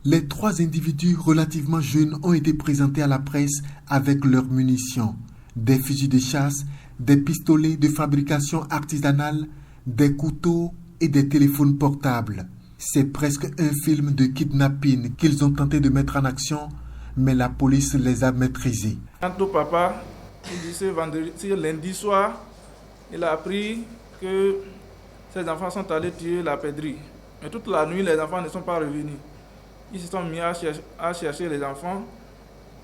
Les 3 individus relativement jeunes ont été présentés à la presse avec leurs munitions, des fusils de chasse, des pistolets de fabrication artisanale, des couteaux et des téléphones portables. C'est presque un film de kidnapping qu'ils ont tenté de mettre en action, mais la police les a maîtrisés. Quant au papa, il dit lundi soir, il a appris que ses enfants sont allés tuer la pèderie. Mais toute la nuit, les enfants ne sont pas revenus. Ils se sont mis à chercher les enfants.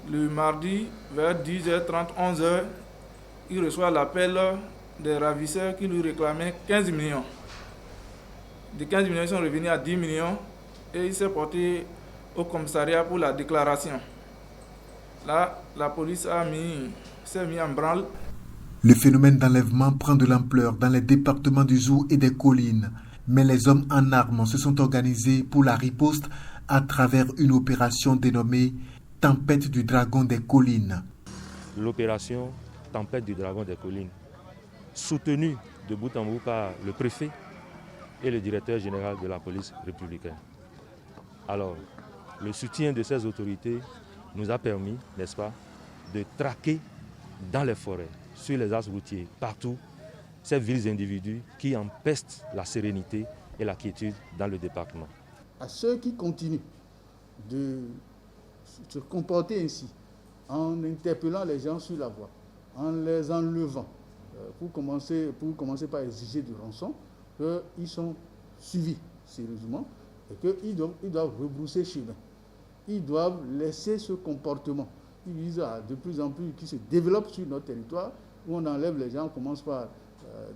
Le mardi, vers 10h30, 11h, il reçoit l'appel des ravisseurs qui lui réclamaient 15 millions. De 15 millions, ils sont revenus à 10 millions et il s'est porté au commissariat pour la déclaration. Là, la police s'est mis en branle. Le phénomène d'enlèvement prend de l'ampleur dans les départements du Zou et des collines. Mais les hommes en armes se sont organisés pour la riposte à travers une opération dénommée Tempête du Dragon des Collines. L'opération Tempête du Dragon des Collines, soutenue de bout en bout par le préfet et le directeur général de la police républicaine. Alors, le soutien de ces autorités nous a permis, n'est-ce pas, de traquer dans les forêts, sur les axes routiers, partout, ces vils individus qui empestent la sérénité et la quiétude dans le département. À ceux qui continuent de se comporter ainsi, en interpellant les gens sur la voie, en les enlevant, pour commencer par exiger du rançon, qu'ils sont suivis sérieusement et qu'ils doivent rebrousser chemin. Ils doivent laisser ce comportement. Ils visent de plus en plus qui se développe sur notre territoire, où on enlève les gens, on commence par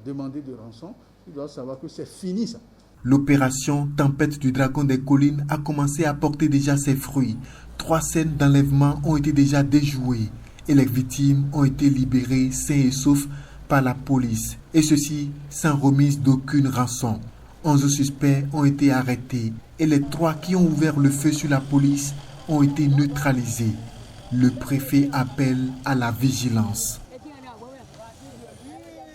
demander de rançon. Ils doivent savoir que c'est fini ça. L'opération Tempête du Dragon des Collines a commencé à porter déjà ses fruits. 3 scènes d'enlèvement ont été déjà déjouées et les victimes ont été libérées sains et saufs par la police. Et ceci sans remise d'aucune rançon. 11 suspects ont été arrêtés et les 3 qui ont ouvert le feu sur la police ont été neutralisés. Le préfet appelle à la vigilance.